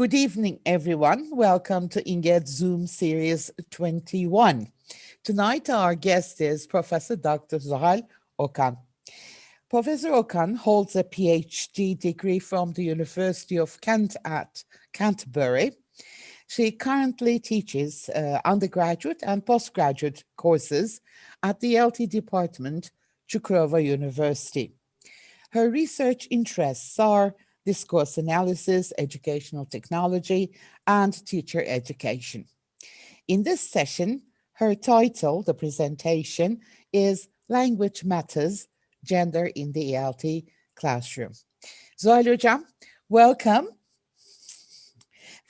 Good evening, everyone. Welcome to INGED Zoom Series 21. Tonight, our guest is Professor Dr. Zuhal Okan. Professor Okan holds a PhD degree from the University of Kent at Canterbury. She currently teaches undergraduate and postgraduate courses at the ELT department, Çukurova University. Her research interests are discourse analysis, educational technology, and teacher education. In this session, her title, the presentation, is Language Matters, Gender in the ELT Classroom. Zuhal Hocam, welcome.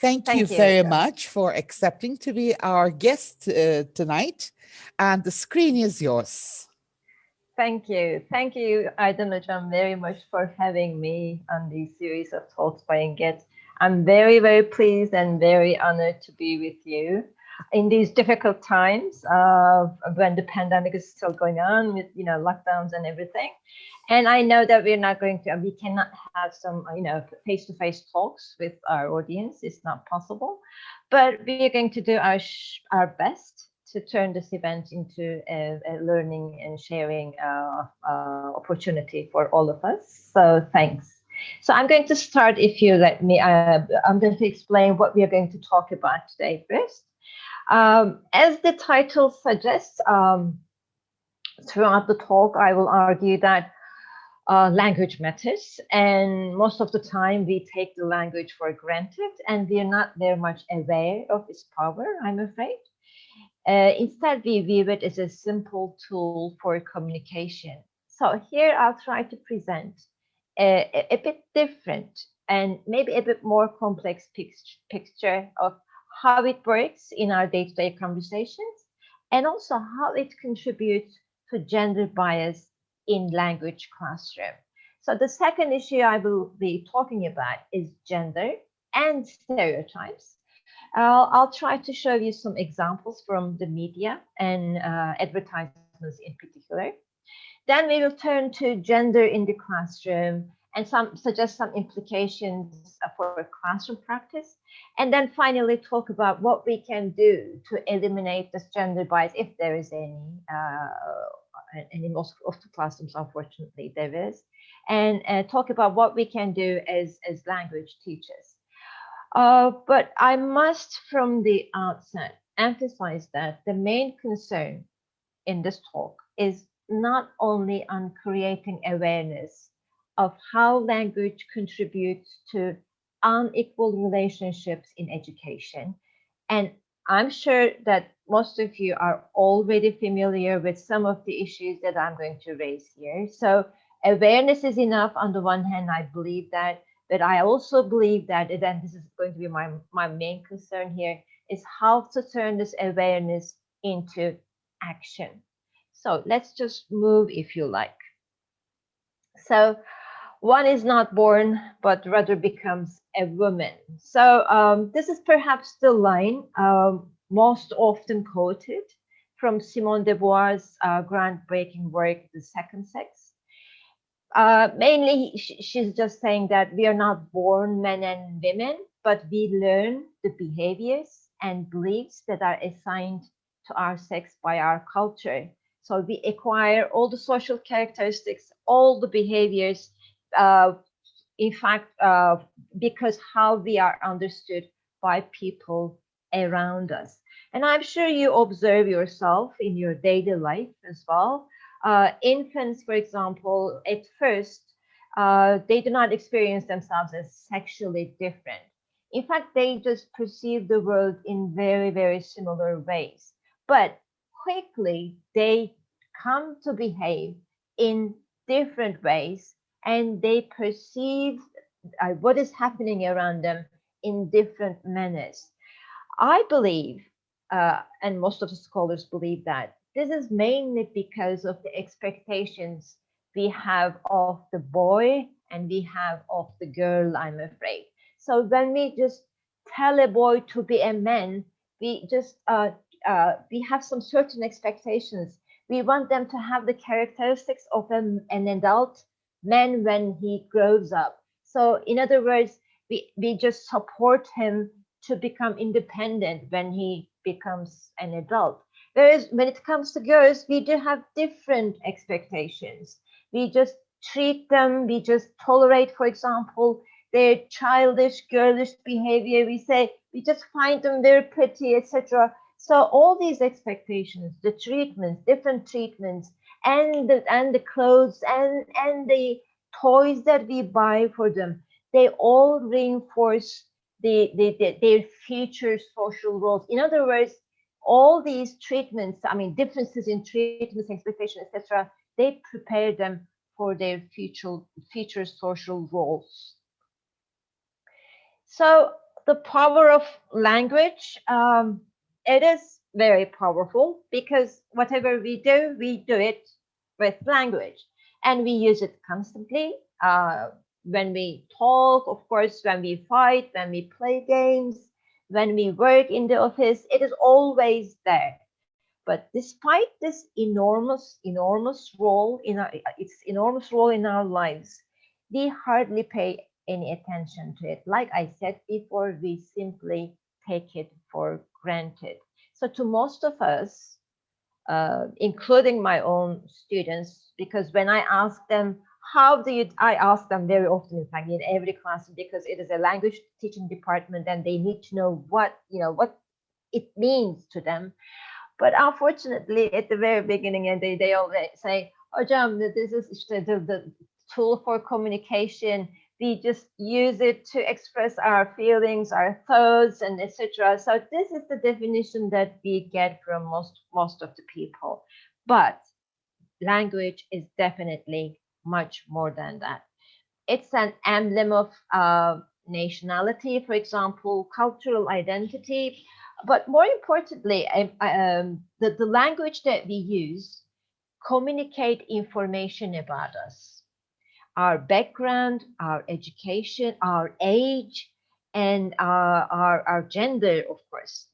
Thank you very much for accepting to be our guest tonight, and the screen is yours. Thank you. Thank you, Aydın Hocam, very much for having me on this series of talks by INGED. I'm very, very pleased and very honored to be with you in these difficult times when the pandemic is still going on with, lockdowns and everything. And I know that we cannot have some, face-to-face talks with our audience. It's not possible, but we are going to do our best to turn this event into a learning and sharing opportunity for all of us. So thanks. So I'm going to start, if you let me, I'm going to explain what we are going to talk about today first. As the title suggests, throughout the talk, I will argue that language matters, and most of the time we take the language for granted and we are not very much aware of its power, I'm afraid. Instead, we view it as a simple tool for communication. So here I'll try to present a bit different and maybe a bit more complex picture of how it works in our day-to-day conversations, and also how it contributes to gender bias in language classroom. So the second issue I will be talking about is gender and stereotypes. I'll try to show you some examples from the media and advertisements in particular. Then we will turn to gender in the classroom and suggest some implications for classroom practice. And then finally talk about what we can do to eliminate this gender bias, if there is any. And in most of the classrooms, unfortunately, there is. And talk about what we can do as language teachers. But I must, from the outset, emphasize that the main concern in this talk is not only on creating awareness of how language contributes to unequal relationships in education. And I'm sure that most of you are already familiar with some of the issues that I'm going to raise here. So awareness is enough on the one hand, I believe that. But I also believe that, and this is going to be my main concern here, is how to turn this awareness into action. So let's just move, if you like. So one is not born, but rather becomes a woman. So this is perhaps the line most often quoted from Simone de Beauvoir's groundbreaking work, The Second Sex. Mainly, she's just saying that we are not born men and women, but we learn the behaviors and beliefs that are assigned to our sex by our culture. So we acquire all the social characteristics, all the behaviors, in fact, because how we are understood by people around us. And I'm sure you observe yourself in your daily life as well. Infants, for example, at first, they do not experience themselves as sexually different. In fact, they just perceive the world in very, very similar ways. But quickly, they come to behave in different ways, and they perceive what is happening around them in different manners. I believe, and most of the scholars believe, that this is mainly because of the expectations we have of the boy and we have of the girl, I'm afraid. So when we just tell a boy to be a man, we just we have some certain expectations. We want them to have the characteristics of an adult man when he grows up. So in other words, we just support him to become independent when he becomes an adult. Whereas when it comes to girls, we do have different expectations. We just treat them, we just tolerate, for example, their childish, girlish behavior. We say we just find them very pretty, etc. So all these expectations, the treatments, different treatments, and the clothes and the toys that we buy for them, they all reinforce their future social roles. In other words, all these treatments, I mean, differences in treatments, expectations, etc., they prepare them for their future social roles. So the power of language, it is very powerful because whatever we do it with language, and we use it constantly. When we talk, of course, when we fight, when we play games, when we work in the office, it is always there. But despite this enormous role in our lives, we hardly pay any attention to it. Like I said before, we simply take it for granted. So to most of us, including my own students, because when I ask them, I ask them very often, in fact, in every class, because it is a language teaching department and they need to know what it means to them. But unfortunately, at the very beginning, and they always say, "Hocam, this is işte the tool for communication. We just use it to express our feelings, our thoughts, and etc." So this is the definition that we get from most of the people. But language is definitely much more than that. It's an emblem of nationality, for example, cultural identity. But more importantly, the language that we use communicate information about us, our background, our education, our age, and our gender, of course.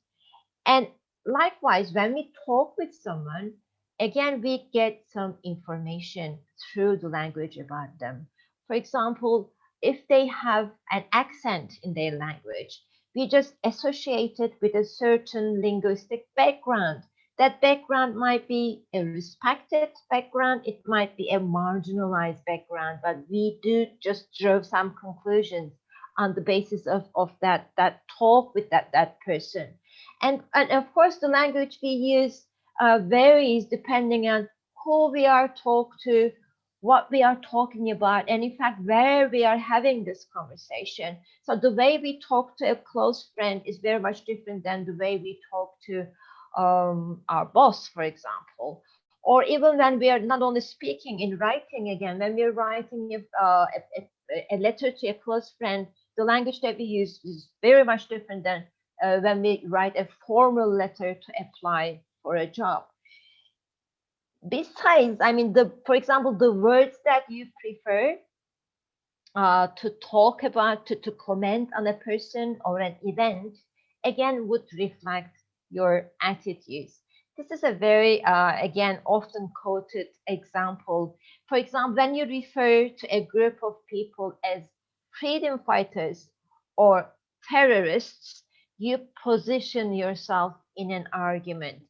And likewise, when we talk with someone, again, we get some information through the language about them. For example, if they have an accent in their language, we just associate it with a certain linguistic background. That background might be a respected background, it might be a marginalized background, but we do just draw some conclusions on the basis of that talk with that person. And of course, the language we use varies depending on who we are talking to, what we are talking about, and in fact, where we are having this conversation. So the way we talk to a close friend is very much different than the way we talk to our boss, for example. Or even when we are not only speaking, in writing again, when we're writing a letter to a close friend, the language that we use is very much different than when we write a formal letter to apply for a job. Besides, I mean, for example, the words that you prefer to talk about, to comment on a person or an event, again, would reflect your attitudes. This is a very, again, often quoted example. For example, when you refer to a group of people as freedom fighters or terrorists, you position yourself in an argument.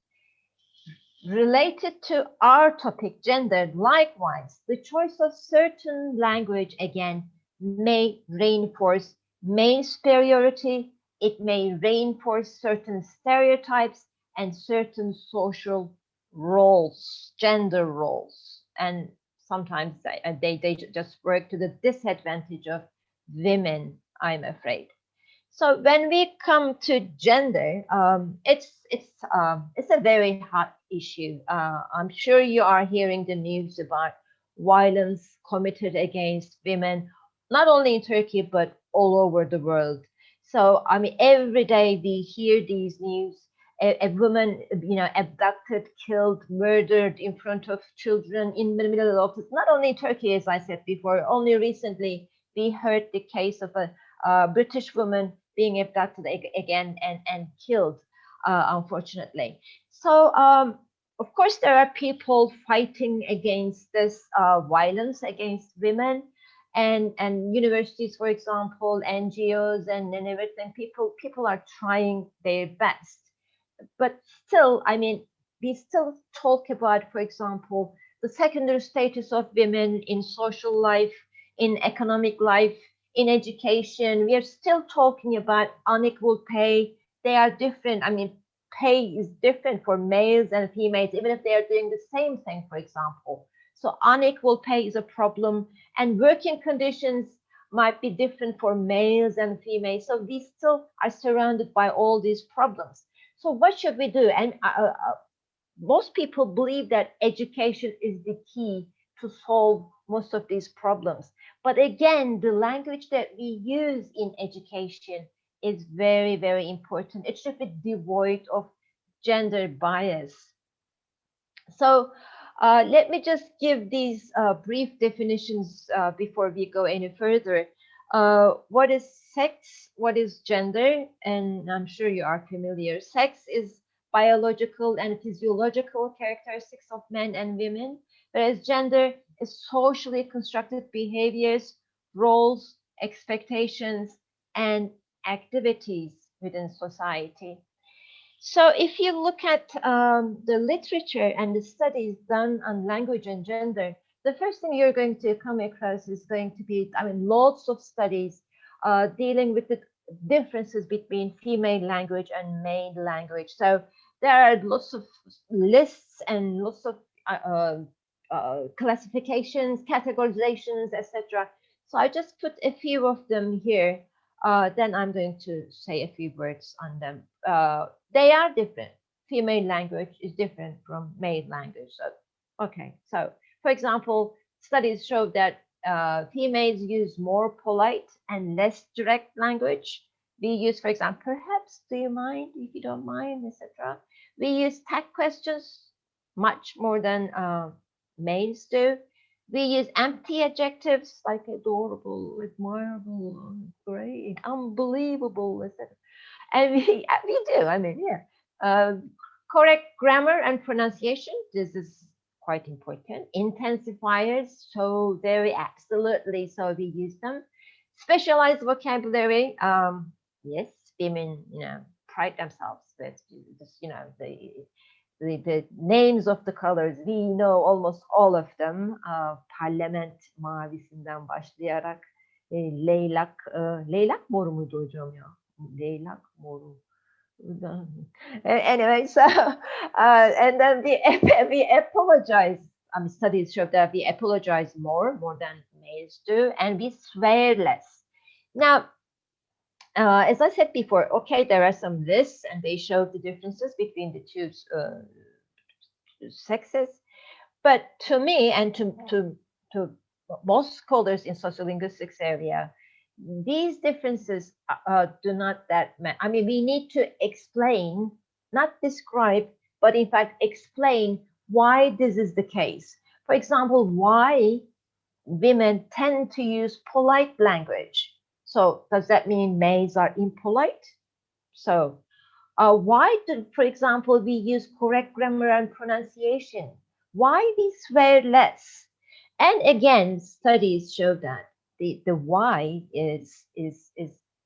Related to our topic, gender, likewise, the choice of certain language, again, may reinforce male superiority, it may reinforce certain stereotypes and certain social roles, gender roles. And sometimes they just work to the disadvantage of women, I'm afraid. So when we come to gender, it's a very hot issue. I'm sure you are hearing the news about violence committed against women, not only in Turkey but all over the world. So I mean, every day we hear these news. A woman, abducted, killed, murdered in front of children in the middle of not only Turkey, as I said before. Only recently we heard the case of a British woman being abducted again and killed, unfortunately. So, of course, there are people fighting against this violence against women. and universities, for example, NGOs and everything, people are trying their best. But still, I mean, we still talk about, for example, the secondary status of women in social life, in economic life, in education. We are still talking about unequal pay. They are different. I mean, pay is different for males and females, even if they are doing the same thing, for example. So unequal pay is a problem, and working conditions might be different for males and females. So we still are surrounded by all these problems. So what should we do? And most people believe that education is the key to solve most of these problems. But again, the language that we use in education is very, very important. It should be devoid of gender bias. So let me just give these brief definitions before we go any further. What is sex? What is gender? And I'm sure you are familiar. Sex is biological and physiological characteristics of men and women, whereas gender is socially constructed behaviors, roles, expectations, and activities within society. So if you look at the literature and the studies done on language and gender, the first thing you're going to come across is going to be, I mean, lots of studies dealing with the differences between female language and male language. So there are lots of lists and lots of classifications, categorizations, etc. So I just put a few of them here. Then I'm going to say a few words on them. They are different. Female language is different from male language. So, okay. So, for example, studies show that females use more polite and less direct language. We use, for example, perhaps, do you mind, if you don't mind, etc. We use tag questions much more than males do. We use empty adjectives like adorable, admirable, great, unbelievable, etc. And we do. I mean, yeah. Correct grammar and pronunciation. This is quite important. Intensifiers. So very absolutely. So we use them. Specialized vocabulary. Yes, women, pride themselves with just, the names of the colors. We know almost all of them. Parlament mavisinden başlayarak leylak moru muydu hocam ya? Leylak moru. Anyway, so and then we apologize. Studies show that we apologize more than males do, and we swear less. Now, as I said before, okay, there are some lists, and they show the differences between the two sexes. But to me, and to most scholars in sociolinguistics area, these differences do not that matter. I mean, we need to explain, not describe, but in fact explain why this is the case. For example, why women tend to use polite language. So does that mean males are impolite? So why do, for example, we use correct grammar and pronunciation? Why we swear less? And again, studies show that the why is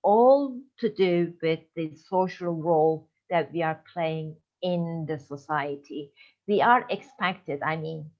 all to do with the social role that we are playing in the society. We are expected, I mean,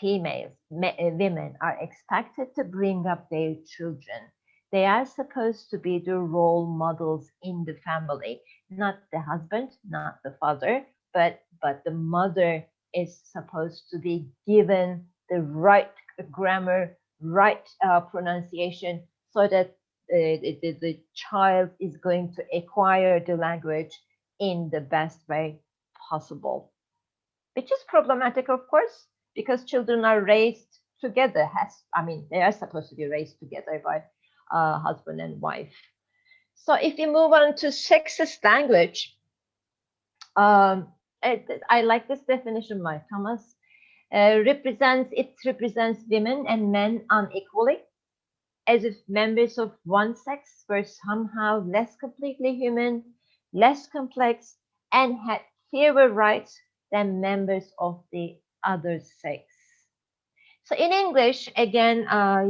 females, women are expected to bring up their children. They are supposed to be the role models in the family, not the husband, not the father, but the mother is supposed to be given the right grammar, right pronunciation, so that the child is going to acquire the language in the best way possible. Which is problematic, of course, because children are raised together. They are supposed to be raised together by husband and wife. So if you move on to sexist language, I like this definition by Thomas. It represents women and men unequally, as if members of one sex were somehow less completely human, less complex, and had fewer rights than members of the other sex. So in English, again,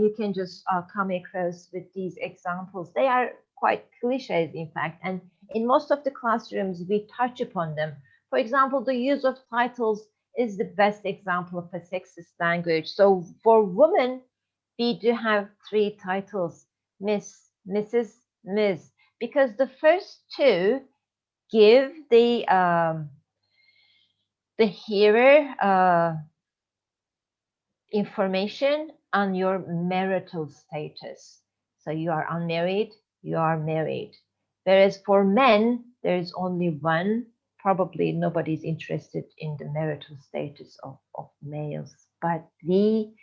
you can just come across with these examples. They are quite cliches, in fact, and in most of the classrooms, we touch upon them. For example, the use of titles is the best example of a sexist language. So for women, we do have 3 titles: Miss, Mrs., Ms, because the first 2 give the hearer information on your marital status. So you are unmarried, you are married. Whereas for men, there is only one. Probably nobody's interested in the marital status of males, but we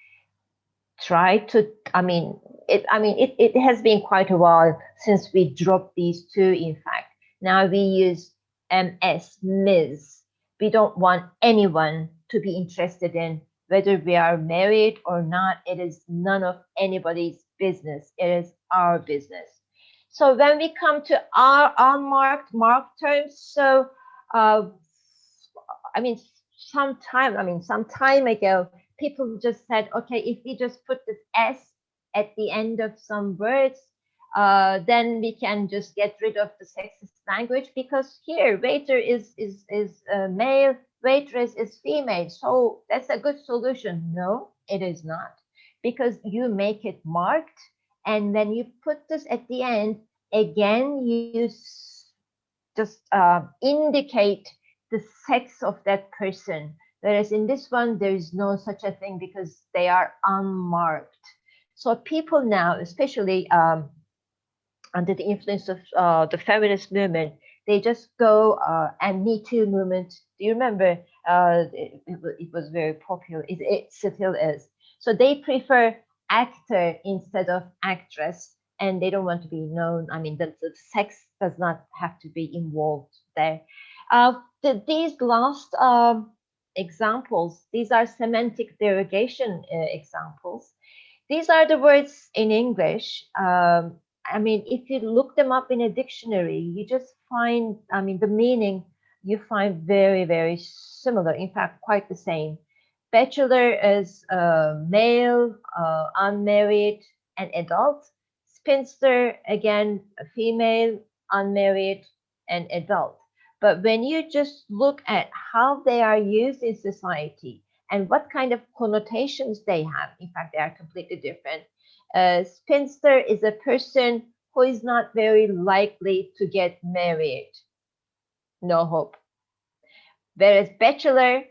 try to, it has been quite a while since we dropped these 2, in fact. Now we use MS, Ms. We don't want anyone to be interested in whether we are married or not. It is none of anybody's business. It is our business. So when we come to our unmarked, marked terms, so some time ago, people just said, okay, if we just put this S at the end of some words, then we can just get rid of the sexist language, because here waiter is male, waitress is female, so that's a good solution. No, it is not, because you make it marked, and when you put this at the end, again, you just indicate the sex of that person. Whereas in this one, there is no such a thing because they are unmarked. So people now, especially under the influence of the feminist movement, they just go and Me Too movement. Do you remember? It was very popular. It still is. So they prefer actor instead of actress, and they don't want to be known. I mean, the sex does not have to be involved there. These last examples, these are semantic derogation examples. These are the words in English. If you look them up in a dictionary, you just find, the meaning you find very, very similar. In fact, quite the same. Bachelor is male, unmarried, and adult. Spinster, again, female, unmarried, and adult. But when you just look at how they are used in society and what kind of connotations they have, in fact, they are completely different. Spinster is a person who is not very likely to get married. No hope. Whereas bachelor,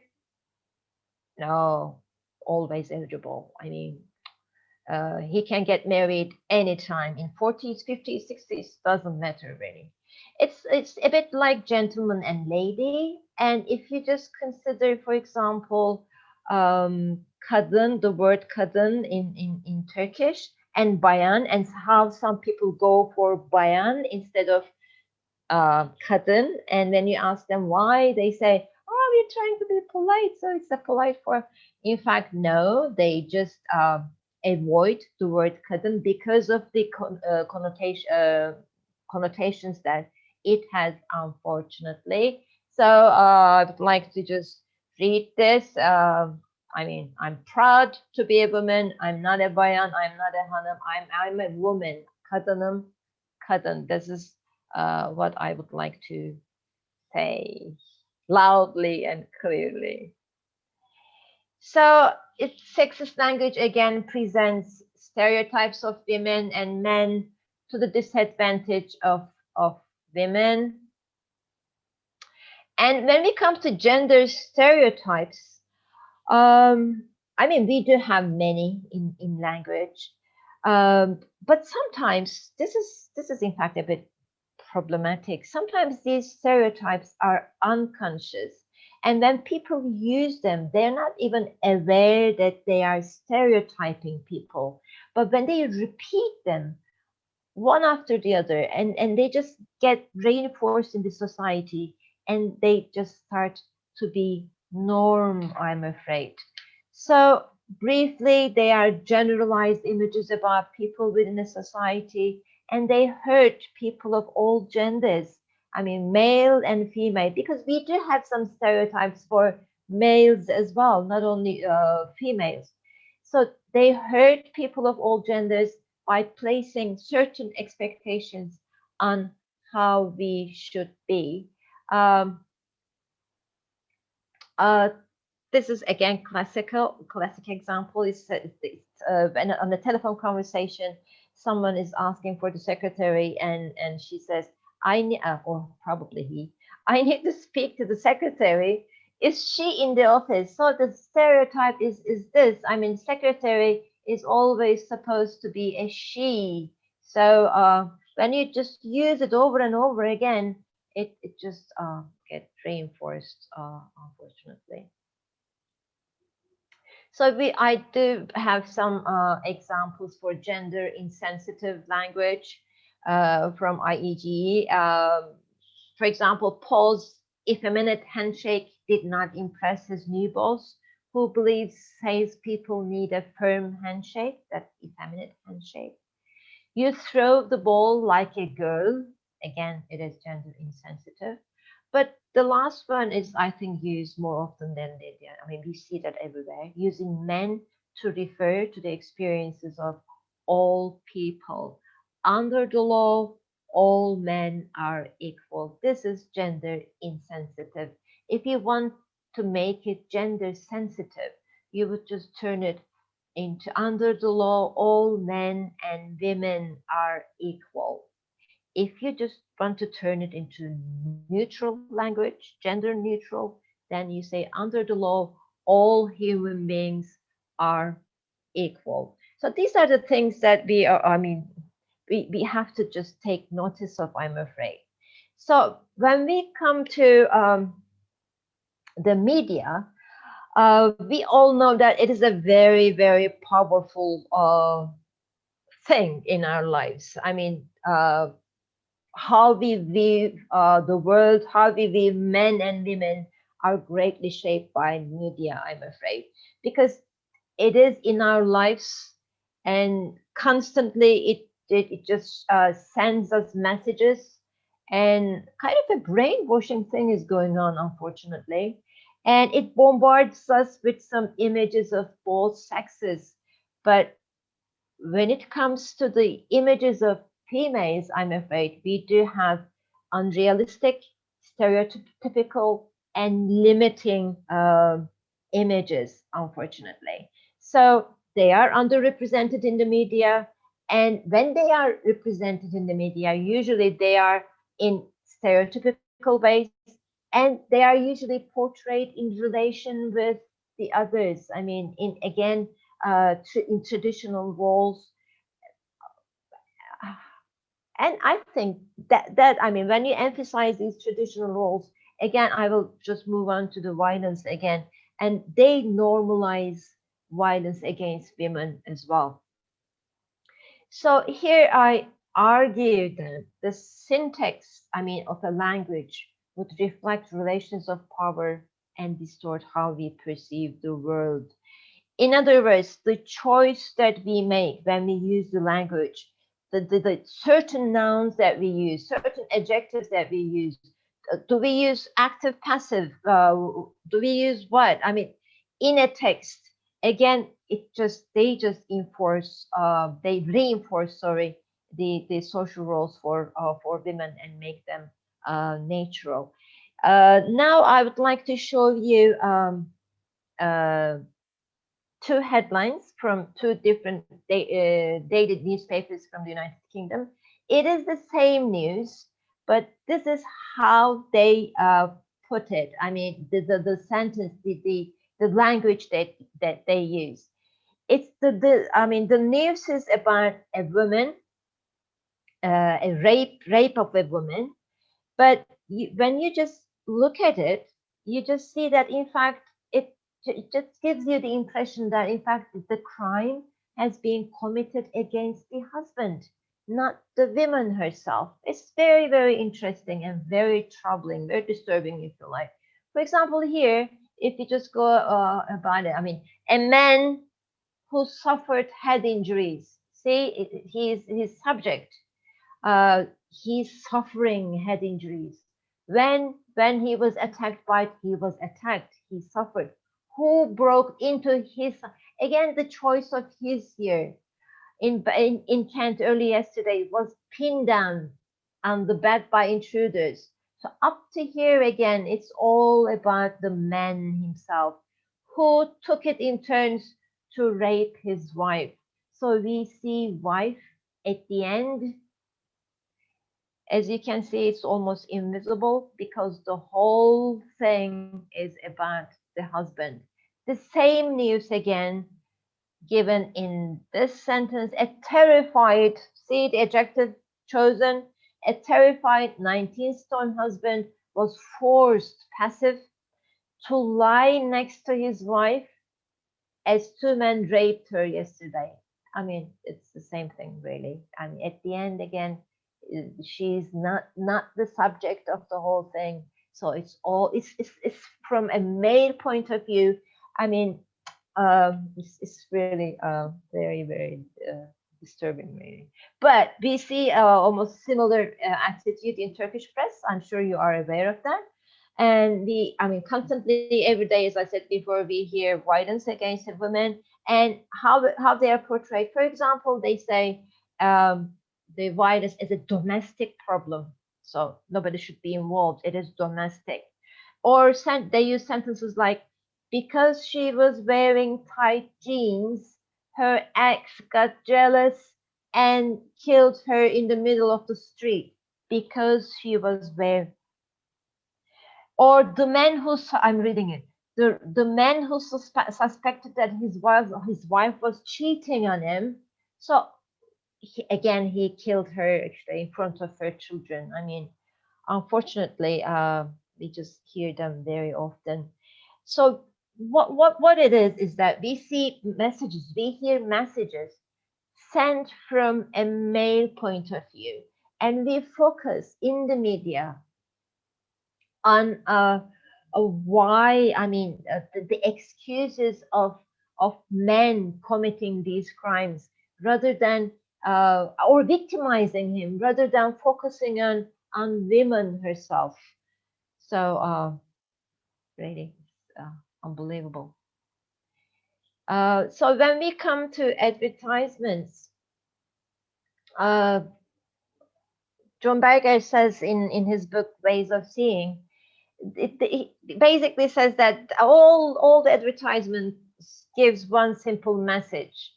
no, always eligible. He can get married anytime, in 40s, 50s, 60s, doesn't matter really. It's a bit like gentleman and lady. And if you just consider, for example, kadın, the word kadın in Turkish, and bayan, and how some people go for bayan instead of kadın, and when you ask them why, they say, oh, we're trying to be polite, so it's a polite form. In fact, no, they just avoid the word kadın because of the connotations that it has, unfortunately. So I would like to just read this. I'm proud to be a woman. I'm not a bayan. I'm not a hanım. I'm a woman. Kadınım, kadın. This is what I would like to say loudly and clearly. So it's sexist language again presents stereotypes of women and men to the disadvantage of women. And when we come to gender stereotypes, we do have many in language, but sometimes this is in fact a bit problematic. Sometimes these stereotypes are unconscious, and when people use them, they're not even aware that they are stereotyping people. But when they repeat them one after the other, and they just get reinforced in the society, and they just start to be norm, I'm afraid. So briefly, they are generalized images about people within a society, and they hurt people of all genders. Male and female, because we do have some stereotypes for males as well, not only females. So they hurt people of all genders by placing certain expectations on how we should be. Um, uh, this is again classic example is when on a telephone conversation, someone is asking for the secretary, and she says, I need, or probably he, I need to speak to the secretary. Is she in the office? So the stereotype is this. I mean, secretary is always supposed to be a she. So when you just use it over and over again, it just gets reinforced, unfortunately. So I do have some examples for gender insensitive language from IEG. For example, Paul's effeminate handshake did not impress his new boss, who believes salespeople need a firm handshake, that effeminate handshake. You throw the ball like a girl. Again, it is gender insensitive. But the last one is, I think, used more often than the other. I mean, we see that everywhere, using men to refer to the experiences of all people. Under the law, all men are equal. This is gender insensitive. If you want to make it gender sensitive, you would just turn it into under the law, all men and women are equal. If you just want to turn it into neutral language, gender neutral, then you say under the law, all human beings are equal. So these are the things that we are, I mean, we have to just take notice of, I'm afraid. So when we come to the media, we all know that it is a very, very powerful thing in our lives. I mean, how we view the world, how we view men and women are greatly shaped by media, I'm afraid, because it is in our lives, and constantly it just sends us messages, and kind of a brainwashing thing is going on, unfortunately, and it bombards us with some images of both sexes. But when it comes to the images of females, I'm afraid we do have unrealistic, stereotypical, and limiting images, unfortunately. So they are underrepresented in the media. And when they are represented in the media, usually they are in stereotypical ways, and they are usually portrayed in relation with the others. I mean, in again, in traditional roles. And I think that I mean, when you emphasize these traditional roles, again, I will just move on to the violence again, and they normalize violence against women as well. So here I argue that the syntax, I mean, of a language would reflect relations of power and distort how we perceive the world. In other words, the choice that we make when we use the language, the certain nouns that we use, certain adjectives that we use, do we use active, passive? Do we use what? I mean, in a text, again, they just enforce, they reinforce, sorry, the social roles for women and make them natural. Now I would like to show you two headlines from two different dated newspapers from the United Kingdom. It is the same news, but this is how they put it. I mean, the sentence, the language that they use. It's I mean, the news is about a woman, a rape of a woman, but when you just look at it, you just see that in fact it just gives you the impression that in fact the crime has been committed against the husband, not the woman herself. It's very, very interesting and very troubling, very disturbing, if you like. For example, here, if you just go about it, I mean, a man who suffered head injuries. See, he's subject. He's suffering head injuries. When he was attacked, he was attacked. He suffered who broke into his, again, the choice of his here in Kent early yesterday was pinned down on the bed by intruders. So up to here again, it's all about the man himself who took it in turns to rape his wife. So we see wife at the end. As you can see, it's almost invisible because the whole thing is about the husband. The same news again given in this sentence. A terrified, see the adjective chosen, a terrified 19-stone husband was forced, passive, to lie next to his wife as two men raped her yesterday. I mean, it's the same thing, really. I mean, at the end, again, she's not the subject of the whole thing. So it's all it's from a male point of view. I mean, it's really very disturbing, really. But we see almost similar attitude in Turkish press. I'm sure you are aware of that. And I mean, constantly every day, as I said before, we hear violence against women and how they are portrayed. For example, they say the violence is a domestic problem, so nobody should be involved. It is domestic. Or they use sentences like, because she was wearing tight jeans, her ex got jealous and killed her in the middle of the street because she was wearing. Or the man who, I'm reading it, the man who suspected that his wife was cheating on him. So again, he killed her actually in front of her children. I mean, unfortunately, we just hear them very often. So what it is that we see messages, we hear messages sent from a male point of view, and we focus in the media on why, I mean, the excuses of men committing these crimes rather than or victimizing him rather than focusing on women herself. So really, it's unbelievable. So when we come to advertisements, John Berger says in his book Ways of Seeing, it basically says that all the advertisements gives one simple message: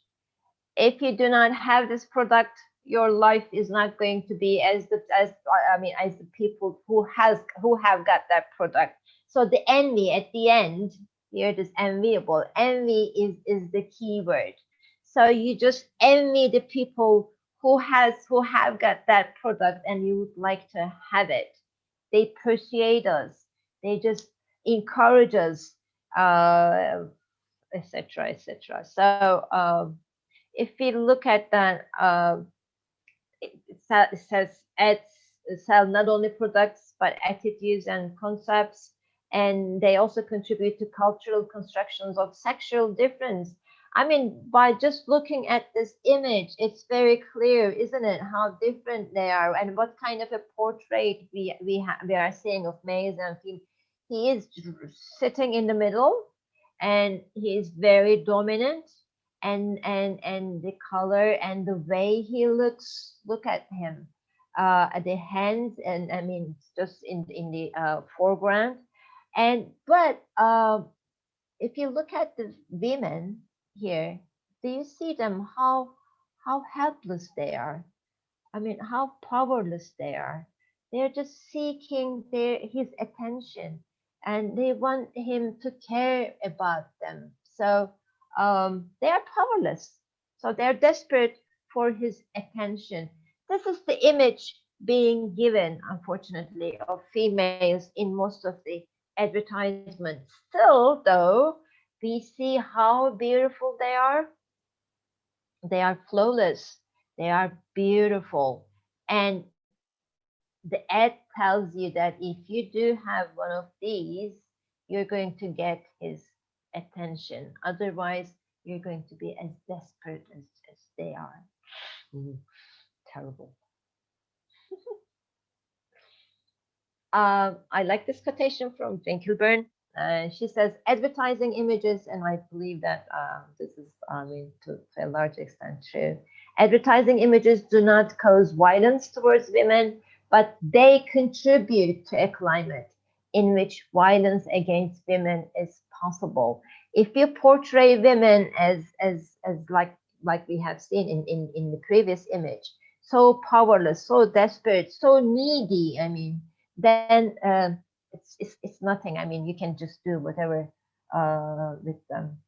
if you do not have this product, your life is not going to be as the people who have got that product. So the envy at the end here, this enviable envy is the key word. So you just envy the people who have got that product and you would like to have it. They persuade us, they just encourage us, etc., etc. So if we look at that, it says ads sell not only products but attitudes and concepts, and they also contribute to cultural constructions of sexual difference. I mean, by just looking at this image, it's very clear, isn't it, how different they are and what kind of a portrait we are seeing of males and females. He is sitting in the middle, and he is very dominant, and the color and the way he looks, look at him, the hands, and I mean, just in the foreground. And but if you look at the women here, do you see them, how helpless they are? I mean, how powerless they are. They're just seeking his attention, and they want him to care about them. So they are powerless. So they're desperate for his attention. This is the image being given, unfortunately, of females in most of the advertisements. Still, though, we see how beautiful they are. They are flawless. They are beautiful. And the ad tells you that if you do have one of these, you're going to get his attention. Otherwise, you're going to be as desperate as they are. Ooh, terrible. I like this quotation from Jane Kilburn. She says advertising images, and I believe that this is, to a large extent true. Advertising images do not cause violence towards women, but they contribute to a climate in which violence against women is possible. If you portray women as like we have seen in the previous image, so powerless, so desperate, so needy, then it's nothing. You can just do whatever with them.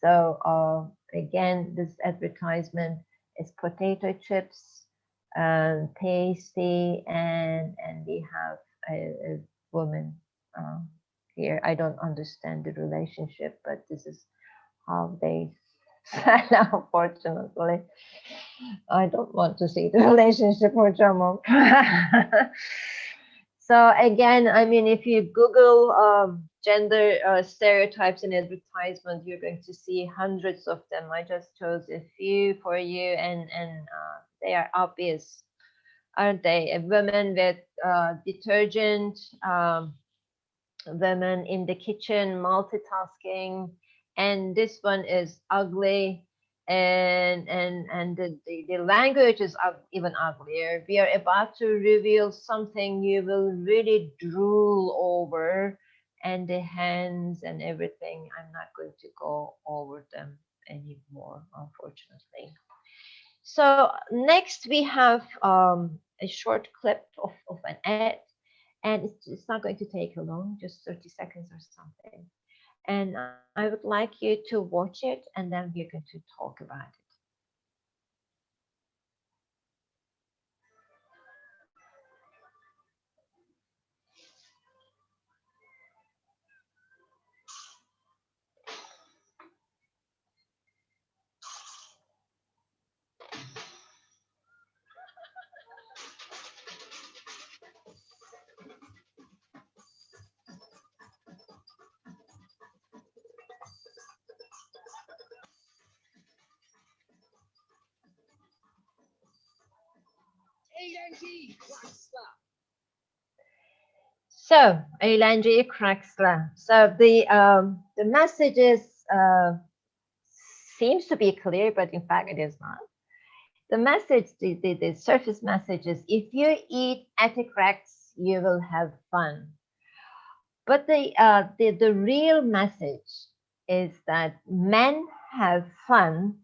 So again, this advertisement is potato chips and tasty, and we have a woman here. I don't understand the relationship, but this is how they unfortunately. I don't want to see the relationship with Jamal. So again, if you Google gender stereotypes in advertisement, you're going to see hundreds of them. I just chose a few for you, and they are obvious, aren't they? Women with detergent, women in the kitchen multitasking, and this one is ugly, and the language is even uglier. We are about to reveal something you will really drool over, and the hands and everything, I'm not going to go over them anymore, unfortunately. So next we have a short clip of an ad, and it's not going to take long, just 30 seconds or something. And I would like you to watch it, and then we're going to talk about it. So, eğlenceyi cracksla. So the message seems to be clear, but in fact it is not. The message, the surface message is, if you eat cracks, you will have fun. But the real message is that men have fun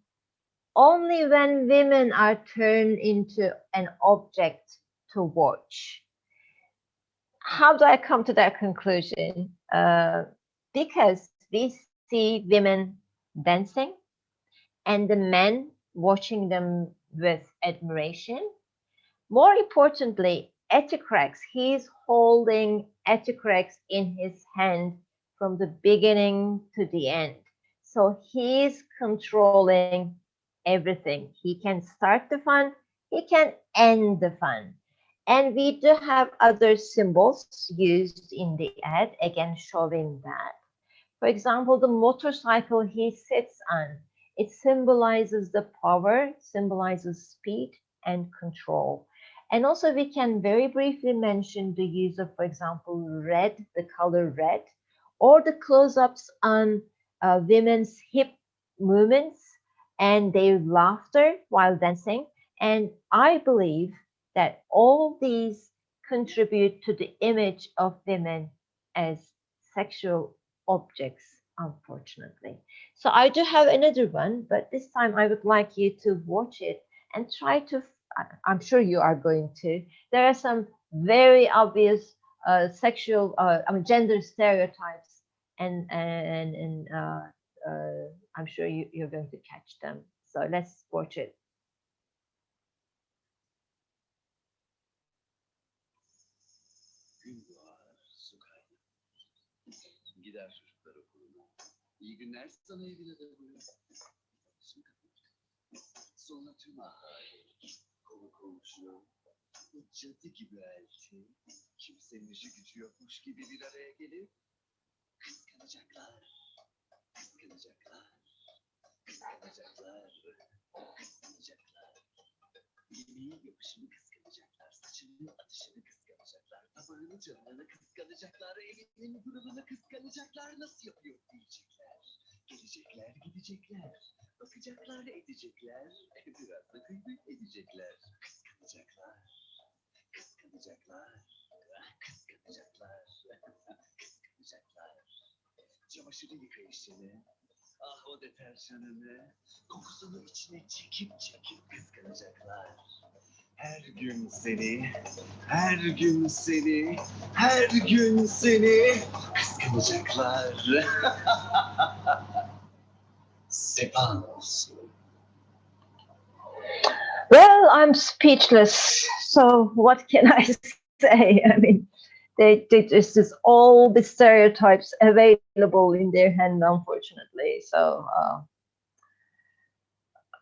only when women are turned into an object to watch. How do I come to that conclusion? Because we see women dancing and the men watching them with admiration. More importantly, Eticrax, he's holding Eticrax in his hand from the beginning to the end. So he's controlling everything. He can start the fun, he can end the fun. And we do have other symbols used in the ad, again showing that. For example, the motorcycle he sits on, it symbolizes the power, symbolizes speed and control. And also we can very briefly mention the use of, for example, red, the color red, or the close-ups on women's hip movements and their laughter while dancing. And I believe that all these contribute to the image of women as sexual objects, unfortunately. So I do have another one, but this time I would like you to watch it and try to, I'm sure you are going to. There are some very obvious sexual, gender stereotypes, and I'm sure you're going to catch them. So let's watch it. Gider çocuklar okuluna. İyi günler sana evine de buyur. Sonra tüm ahali, konu komşu, bu cadı gibi elti, kimsenin işi gücü yokmuş gibi bir araya gelip kıskanacaklar, kıskanacaklar, kıskanacaklar, kıskanacaklar. Yemeğin yapışını kıskanacaklar, bakışını, atışını kıskanacaklar. Tabağını, canını kıskanacaklar. Evinin grubunu kıskanacaklar. Nasıl yapıyor diyecekler. Gelecekler, gidecekler. Bakacaklar, edecekler. Biraz da kıymet edecekler. Kıskanacaklar. Kıskanacaklar. Kıskanacaklar. Kıskanacaklar. Çamaşırı yıkayışını, ah o deterjanını, kokusunu içine çekip çekip kıskanacaklar. Her gün seni, her gün seni, her gün seni kıskanacaklar. Sefa olsun. Well, I'm speechless. So what can I say? I mean, there's just all the stereotypes available in their hand, unfortunately.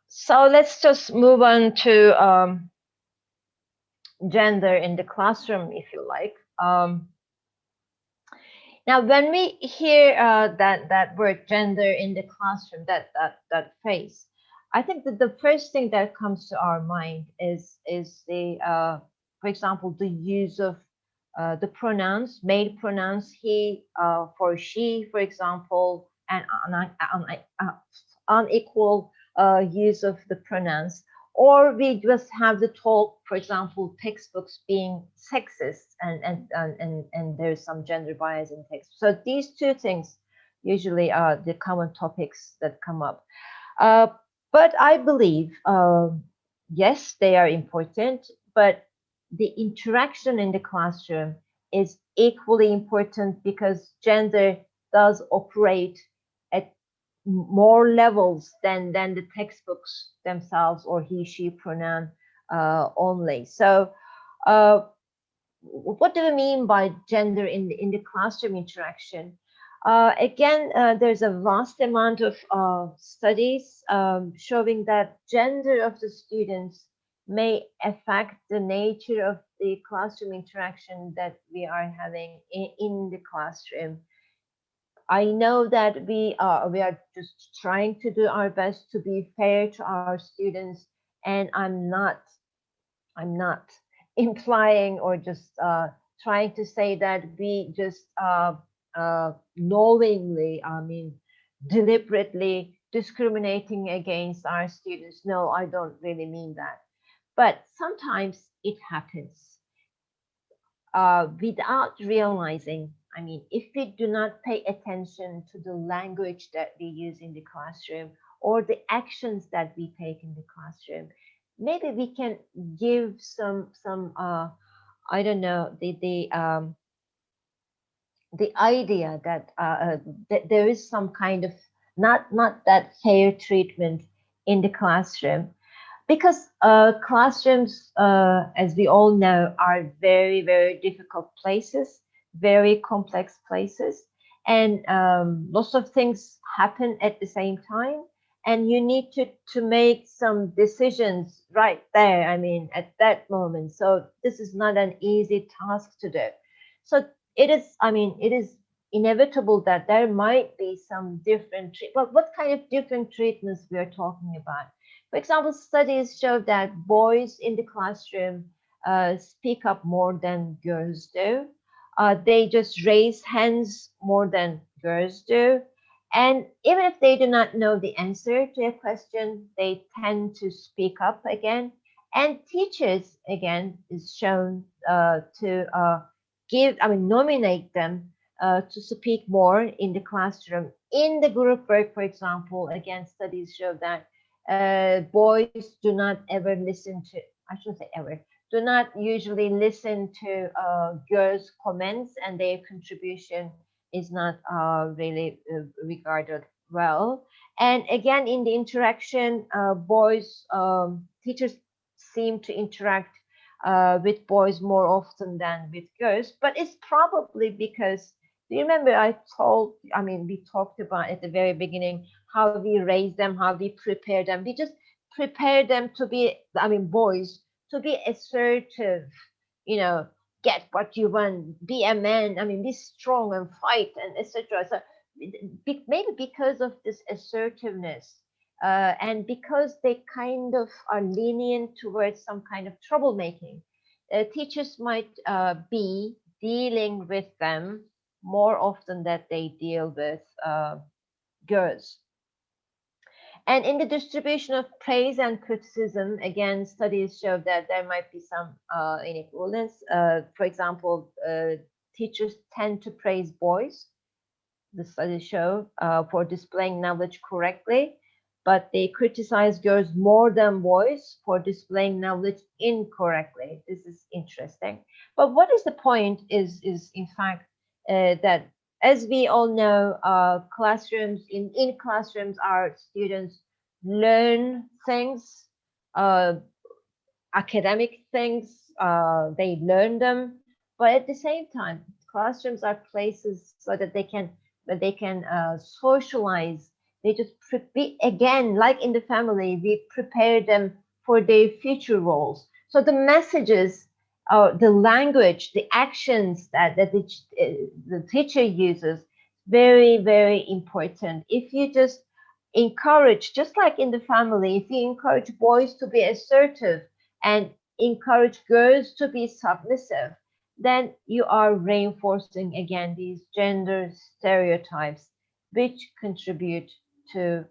So let's just move on to gender in the classroom, if you like. Now, when we hear that word gender in the classroom, that phrase, I think that the first thing that comes to our mind is the, for example, the use of the pronouns, male pronouns, he for she, for example, and unequal use of the pronouns. Or we just have the talk, for example, textbooks being sexist and there's some gender bias in text. So these two things usually are the common topics that come up. But I believe, yes, they are important, but the interaction in the classroom is equally important because gender does operate at more levels than the textbooks themselves or he she pronoun only. So what do we mean by gender in the classroom interaction? Again, there's a vast amount of studies showing that gender of the students may affect the nature of the classroom interaction that we are having in the classroom. I know that we are just trying to do our best to be fair to our students, and I'm not implying or just trying to say that we just knowingly, I mean, deliberately discriminating against our students. No, I don't really mean that. But sometimes it happens without realizing. I mean, if we do not pay attention to the language that we use in the classroom or the actions that we take in the classroom, maybe we can give some I don't know, the idea that that there is some kind of not that fair treatment in the classroom, because classrooms, as we all know, are very, very difficult places, very complex places, and lots of things happen at the same time, and you need to make some decisions right there, I mean, at that moment. So this is not an easy task to do. So it is, I mean, it is inevitable that there might be some different well, what kind of different treatments we are talking about? For example, studies show that boys in the classroom speak up more than girls do. They just raise hands more than girls do. And even if they do not know the answer to a question, they tend to speak up again. And teachers, again, is shown to nominate them to speak more in the classroom. In the group work, for example, again, studies show that boys do not ever listen to, I shouldn't say ever, do not usually listen to girls' comments, and their contribution is not really regarded well. And again, in the interaction, teachers seem to interact with boys more often than with girls, but it's probably because, do you remember we talked about at the very beginning how we raise them, how we prepare them. We just prepare them to be, boys, to be assertive, get what you want, be a man, be strong and fight and etc. So maybe because of this assertiveness, and because they kind of are lenient towards some kind of troublemaking, teachers might be dealing with them more often that they deal with girls. And in the distribution of praise and criticism, again, studies show that there might be some inequalities. For example, teachers tend to praise boys, the studies show, for displaying knowledge correctly, but they criticize girls more than boys for displaying knowledge incorrectly. This is interesting. But what is the point is in fact that, as we all know, classrooms, in classrooms, our students learn things, academic things, they learn them, but at the same time, classrooms are places so that they can socialize. They just again, like in the family, we prepare them for their future roles. So the messages, the language, the actions that the teacher uses, very, very important. If you just encourage, just like in the family, if you encourage boys to be assertive and encourage girls to be submissive, then you are reinforcing again these gender stereotypes, which contribute to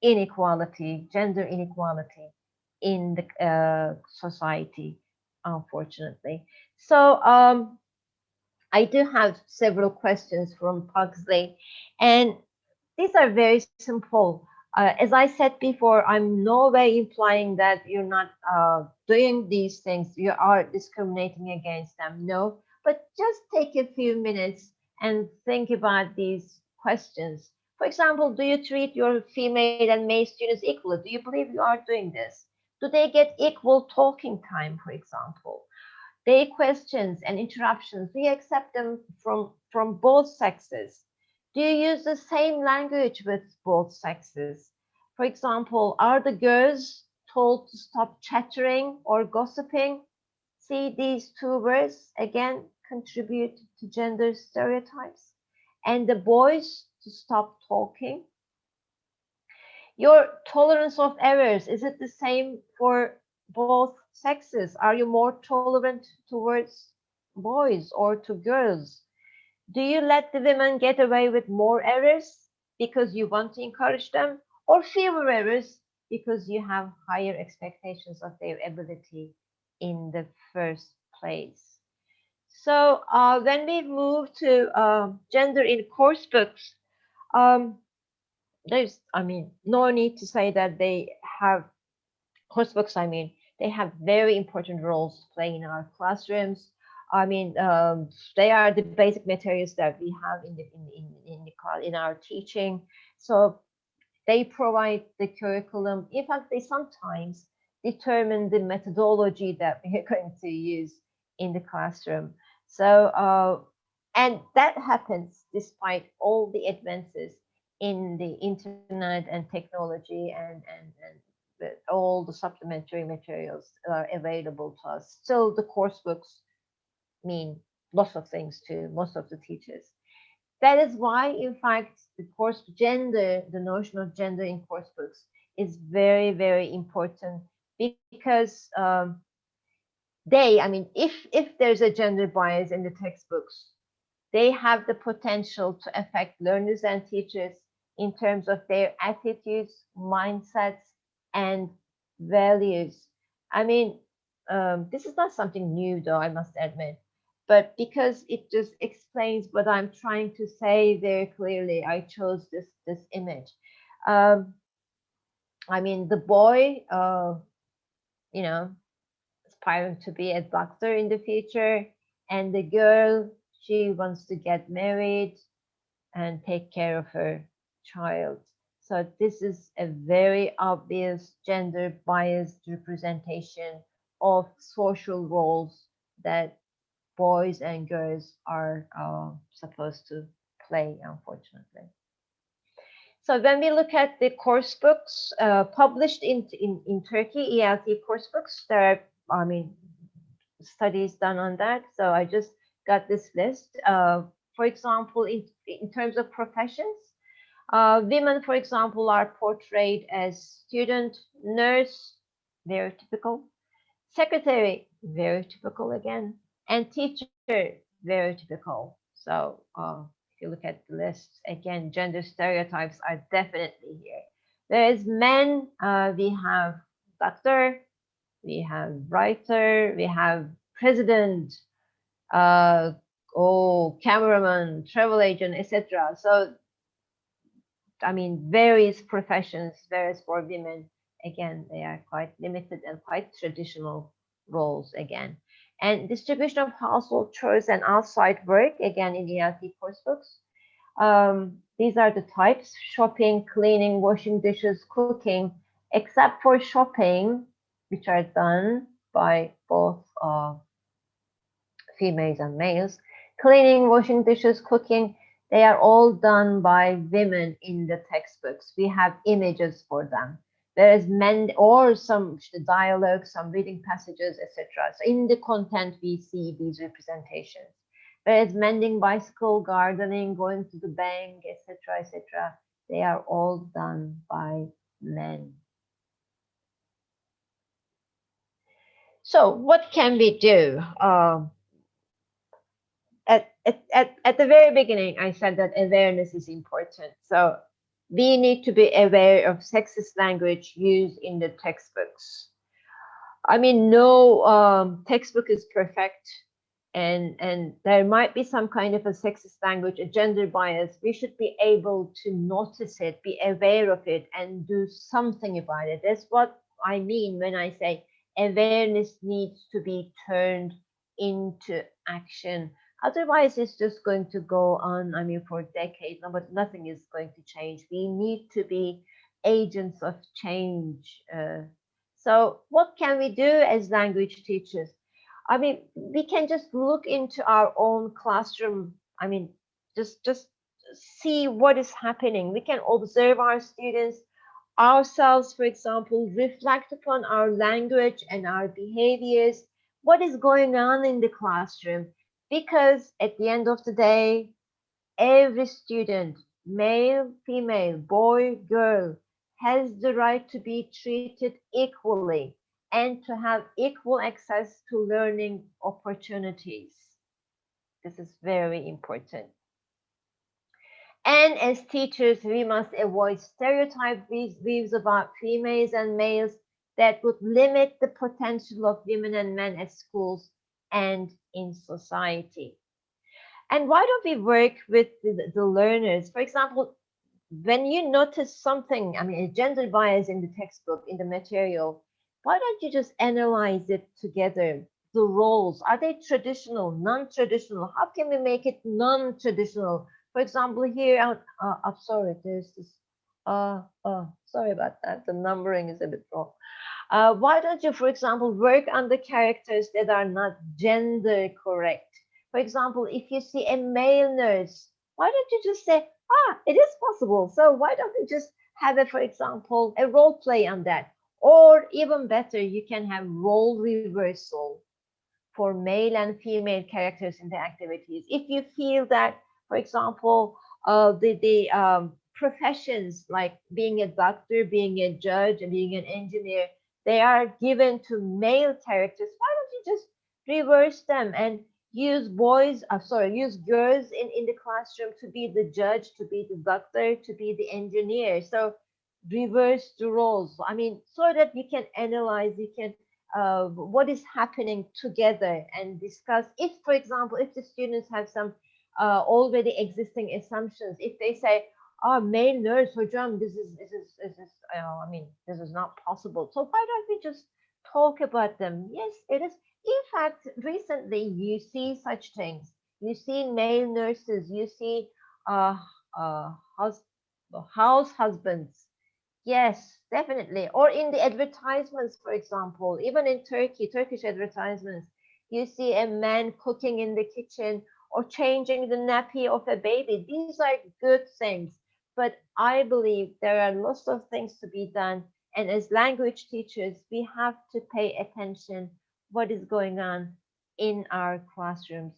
inequality, gender inequality in the society, unfortunately. So I do have several questions from Pugsley, and these are very simple. As I said before, I'm no way implying that you're not doing these things, you are discriminating against them. No, but just take a few minutes and think about these questions. For example, do you treat your female and male students equally? Do you believe you are doing this? Do they get equal talking time, for example? Their questions and interruptions, do you accept them from both sexes? Do you use the same language with both sexes? For example, are the girls told to stop chattering or gossiping? See, these two words again contribute to gender stereotypes. And the boys to stop talking. Your tolerance of errors, is it the same for both sexes? Are you more tolerant towards boys or to girls? Do you let the women get away with more errors because you want to encourage them, or fewer errors because you have higher expectations of their ability in the first place? So when we move to gender in course books, there's, no need to say that they have coursebooks. They have very important roles to play in our classrooms. They are the basic materials that we have in our teaching. So they provide the curriculum. In fact, they sometimes determine the methodology that we are going to use in the classroom. So, and that happens despite all the advances in the internet and technology and all the supplementary materials are available to us. Still, the course books mean lots of things to most of the teachers. That is why, in fact, the notion of gender in course books is very, very important, because if there's a gender bias in the textbooks, they have the potential to affect learners and teachers in terms of their attitudes, mindsets, and values. This is not something new, though, I must admit, but because it just explains what I'm trying to say very clearly, I chose this image. The boy, aspiring to be a doctor in the future, and the girl, she wants to get married and take care of her child. So this is a very obvious gender biased representation of social roles that boys and girls are supposed to play, unfortunately. So when we look at the course books published in Turkey, ELT course books, there are, studies done on that. So I just got this list. For example, in terms of professions, women, for example, are portrayed as student, nurse, very typical, secretary, very typical again. And teacher, very typical. So if you look at the list, again, gender stereotypes are definitely here. There is men, we have doctor, we have writer, we have president, cameraman, travel agent, etc. So, I mean, various professions, various for women. Again, they are quite limited and quite traditional roles again. And distribution of household chores and outside work, again, in ELT course books. These are the types: shopping, cleaning, washing dishes, cooking, except for shopping, which are done by both females and males. Cleaning, washing dishes, cooking, they are all done by women in the textbooks. We have images for them. There is men or some dialogue, some reading passages, etc. So in the content, we see these representations. Whereas mending bicycle, gardening, going to the bank, etc., etc., they are all done by men. So what can we do? At the very beginning, I said that awareness is important. So we need to be aware of sexist language used in the textbooks. I mean, no textbook is perfect. And there might be some kind of a sexist language, a gender bias. We should be able to notice it, be aware of it, and do something about it. That's what I mean when I say awareness needs to be turned into action. Otherwise, it's just going to go on, I mean, for decades, but nothing is going to change. We need to be agents of change. So what can we do as language teachers? I mean, we can just look into our own classroom. I mean, just see what is happening. We can observe our students, ourselves, for example, reflect upon our language and our behaviors, what is going on in the classroom. Because at the end of the day, every student, male, female, boy, girl, has the right to be treated equally and to have equal access to learning opportunities. This is very important. And as teachers, we must avoid stereotype views about females and males that would limit the potential of women and men at schools and in society. And why don't we work with the learners? For example, when you notice something, I mean, a gender bias in the textbook, in the material, why don't you just analyze it together? The roles, are they traditional, non-traditional? How can we make it non-traditional? For example, here, I'm sorry, there's this, sorry about that. The numbering is a bit wrong. Why don't you, for example, work on the characters that are not gender correct? For example, if you see a male nurse, why don't you just say, it is possible. So why don't you just have for example, a role play on that? Or even better, you can have role reversal for male and female characters in the activities. If you feel that, for example, the professions like being a doctor, being a judge, and being an engineer, they are given to male characters, why don't you just reverse them and use use girls in the classroom to be the judge, to be the doctor, to be the engineer. So reverse the roles. I mean, so that you can analyze, you can what is happening together and discuss. If, for example, if the students have some already existing assumptions, if they say, male nurse, hocam, this is I mean, this is not possible. So why don't we just talk about them? Yes, it is. In fact, recently you see such things. You see male nurses. You see house husbands. Yes, definitely. Or in the advertisements, for example, even in Turkish advertisements, you see a man cooking in the kitchen or changing the nappy of a baby. These are good things. But I believe there are lots of things to be done. And as language teachers, we have to pay attention what is going on in our classrooms.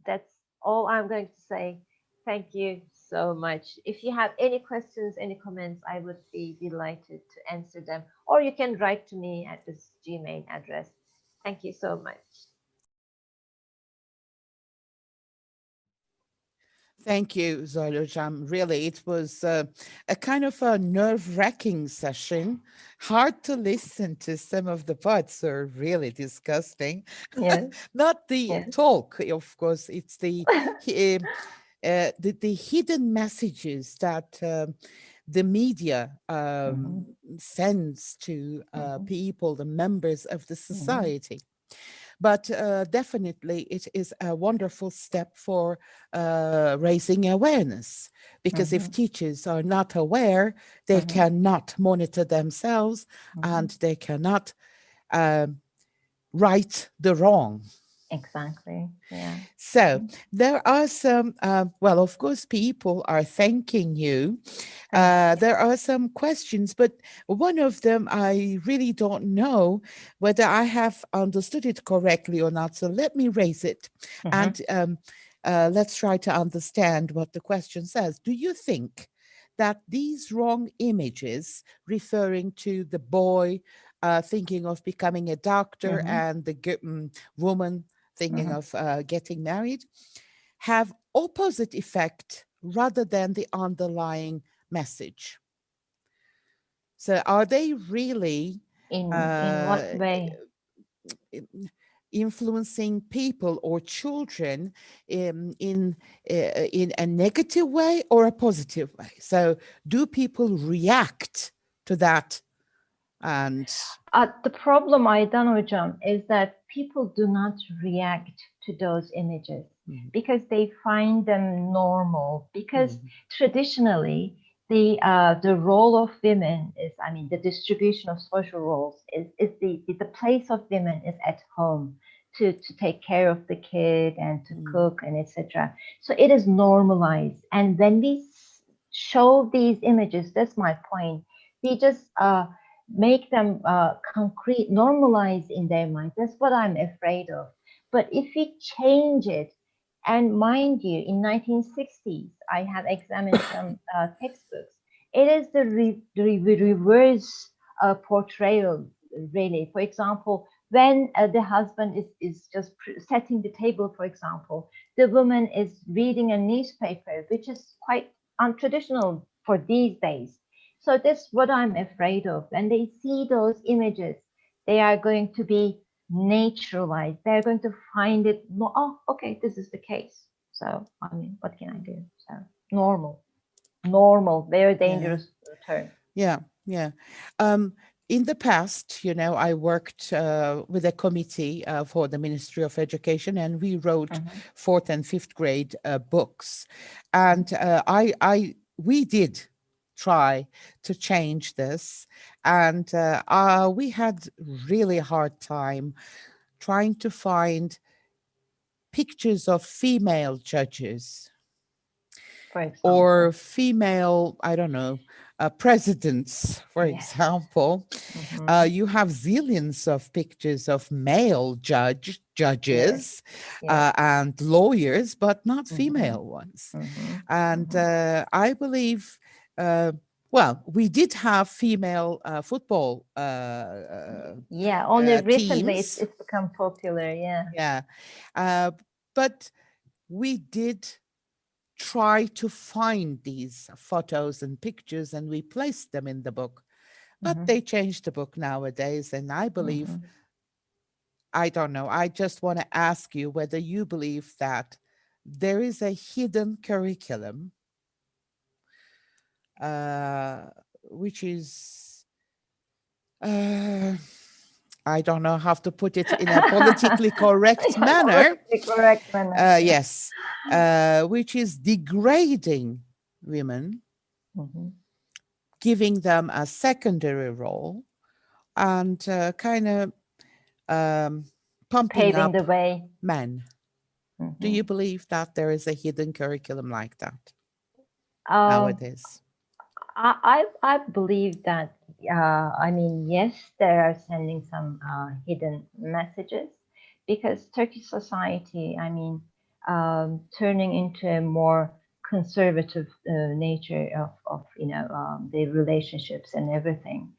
That's all I'm going to say. Thank you so much. If you have any questions, any comments, I would be delighted to answer them. Or you can write to me at this Gmail address. Thank Thank you so much. Thank you, Zuhal Hocam. Really, it was a kind of a nerve-wracking session. Hard to listen to. Some of the parts are really disgusting. Yes. Not the Yes. talk, of course. It's the hidden messages that the media sends to people, the members of the society. But definitely it is a wonderful step for raising awareness, because if teachers are not aware, they cannot monitor themselves and they cannot right the wrong. Exactly. Yeah. So there are some, well, of course, people are thanking you. There are some questions, but one of them, I really don't know whether I have understood it correctly or not. So let me raise it and let's try to understand what the question says. Do you think that these wrong images referring to the boy thinking of becoming a doctor and the woman thinking of getting married have opposite effect rather than the underlying message? So are they really In what way? influencing people or children in a negative way or a positive way? So do people react to that? And the problem, Aydan Hocam, is that people do not react to those images because they find them normal. Because traditionally, the role of women is, I mean, the distribution of social roles is the place of women is at home to take care of the kid and to cook and etc. So it is normalized. And when we show these images, that's my point, we just make them concrete, normalized in their mind. That's what I'm afraid of. But if we change it, and mind you, in 1960s, I have examined some textbooks. It is the reverse portrayal, really. For example, when the husband is just setting the table, for example, the woman is reading a newspaper, which is quite untraditional for these days. So that's what I'm afraid of. When they see those images, they are going to be naturalized. They're going to find it, oh, okay, this is the case. So, I mean, what can I do? So, normal, very dangerous term. Yeah. In the past, you know, I worked with a committee for the Ministry of Education, and we wrote fourth and fifth grade books. And we did try to change this. And we had really hard time trying to find pictures of female judges or female, I don't know, presidents, for example. You have zillions of pictures of male judges and lawyers, but not female ones. And I believe, well, we did have female football only recently teams. it's become popular, but we did try to find these photos and pictures, and we placed them in the book. But they changed the book nowadays, and I believe, I don't know, I just want to ask you whether you believe that there is a hidden curriculum which is, I don't know how to put it in a politically correct manner. Correct manner. Yes, which is degrading women, giving them a secondary role, and kind of pumping Paving up the way. men. Do you believe that there is a hidden curriculum like that nowadays? I believe that, I mean, yes, they are sending some hidden messages, because Turkish society, I mean, turning into a more conservative nature of you know, the relationships and everything.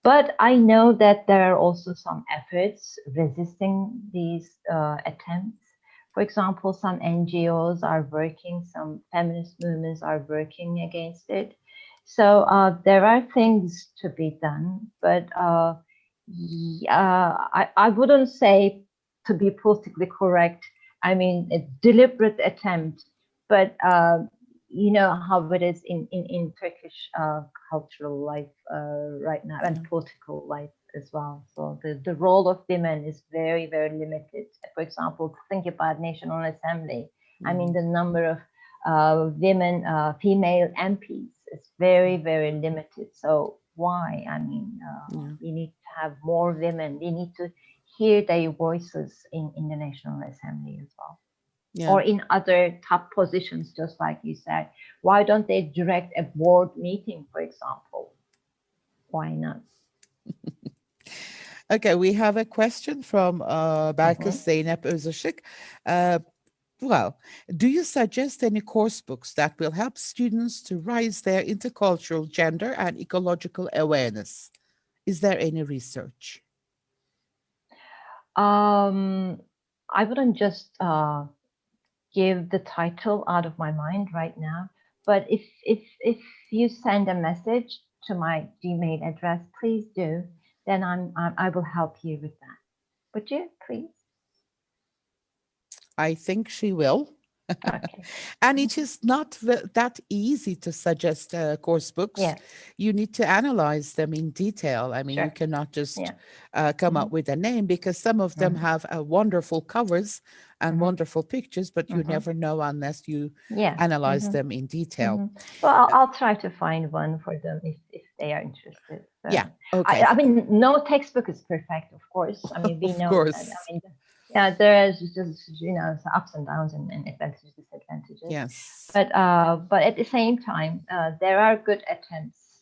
But I know that there are also some efforts resisting these attempts. For example, some NGOs are working, some feminist movements are working against it. So there are things to be done, but I wouldn't say, to be politically correct, I mean a deliberate attempt, but you know how it is in Turkish cultural life right now, and political life as well. So the role of women is very, very limited. For example, think about National Assembly. I mean, the number of women, female MPs is very, very limited. So why? I mean, we need to have more women. We need to hear their voices in the National Assembly as well. Yeah. Or in other top positions, just like you said. Why don't they direct a board meeting, for example? Why not? Okay, we have a question from Belkıs Zeynep Özışık. Well, do you suggest any course books that will help students to raise their intercultural, gender, and ecological awareness? Is there any research? I wouldn't just give the title out of my mind right now, but if you send a message to my Gmail address, please do. Then I will help you with that. Would you, please? I think she will. Okay. And it is not that easy to suggest course books. Yeah. You need to analyze them in detail. I mean, you Sure. cannot just Yeah. come up with a name, because some of them have wonderful covers and wonderful pictures, but you never know unless you analyze them in detail. Well, I'll try to find one for them if they are interested. So, Yeah. Okay. I mean, no textbook is perfect, of course. I mean, we Of know course. that. I mean, yeah, there is just, you know, ups and downs and advantages, disadvantages. Yes. But at the same time, there are good attempts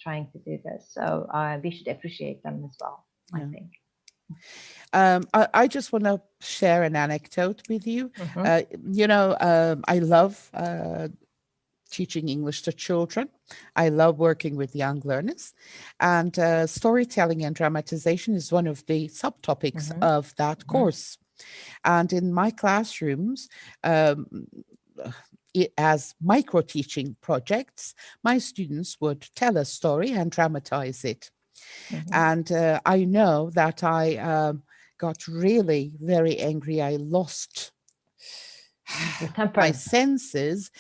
trying to do this. So we should appreciate them as well, I think. I just want to share an anecdote with you. You know, I love teaching English to children. I love working with young learners. And storytelling and dramatization is one of the subtopics of that course. And in my classrooms, as micro-teaching projects, my students would tell a story and dramatize it. And I know that I got really very angry. I lost my senses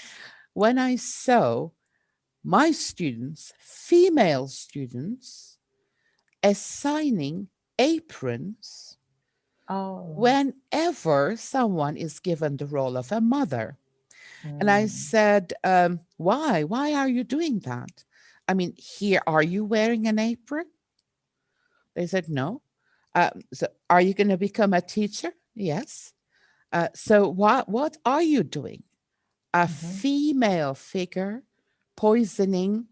when I saw my students, female students, assigning aprons whenever someone is given the role of a mother. And I said, why? Why are you doing that? I mean, here, are you wearing an apron? They said, no. So are you going to become a teacher? Yes. So what are you doing? A female figure poisoning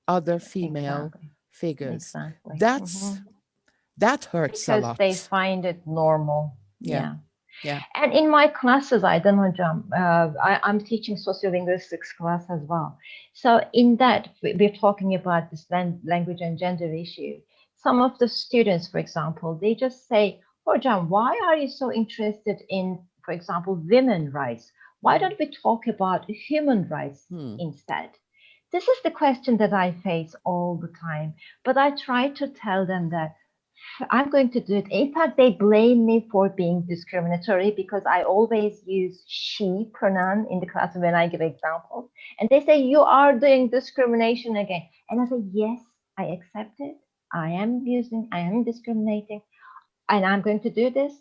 other female figures. That hurts a lot. Because they find it normal. Yeah. And in my classes, I'm teaching sociolinguistics class as well. So in that, we're talking about this language and gender issue. Some of the students, for example, they just say, Hocam, why are you so interested in, for example, women's rights? Why don't we talk about human rights instead? This is the question that I face all the time. But I try to tell them that I'm going to do it. In fact, they blame me for being discriminatory because I always use she pronoun in the class when I give examples. And they say, you are doing discrimination again. And I say, yes, I accept it. I am discriminating. And I'm going to do this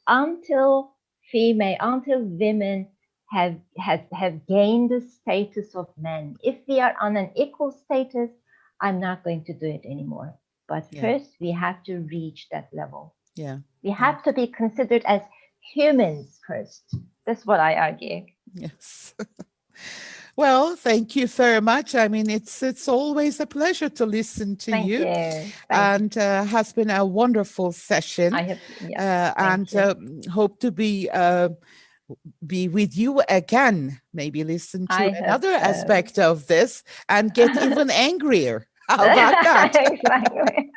until women have gained the status of men. If we are on an equal status, I'm not going to do it anymore. But first, we have to reach that level. We have to be considered as humans first. That's what I argue. Yes. Well, thank you very much. I mean, it's always a pleasure to listen to you. And has been a wonderful session. I hope, hope to be with you again. Maybe listen to another aspect of this and get even angrier. How about that? Exactly.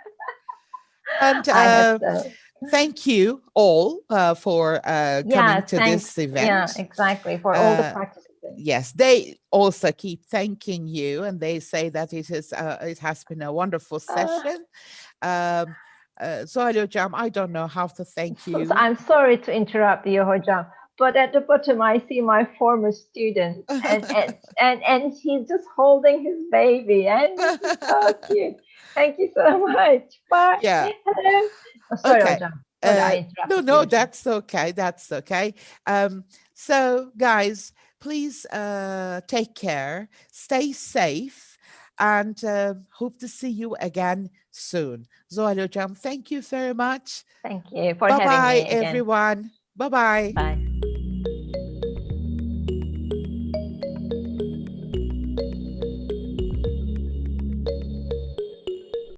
And I hope so. thank you all for coming to thanks. this event. Yeah, exactly. For all the Uh, participants. Yes, they also keep thanking you, and they say that it has been a wonderful session. Zuhal Hocam, I don't know how to thank you. So I'm sorry to interrupt you, Hocam, but at the bottom I see my former student, and he's just holding his baby, and this is so cute. Thank you so much. Bye. Yeah. Hello. Oh, sorry, Okay. Hocam. But I interrupted No, you. that's okay. That's okay. So, guys, please take care, stay safe, and hope to see you again soon. Zuhal Hocam, thank you very much. Thank you for Bye-bye, having me again. everyone. Bye-bye. Bye.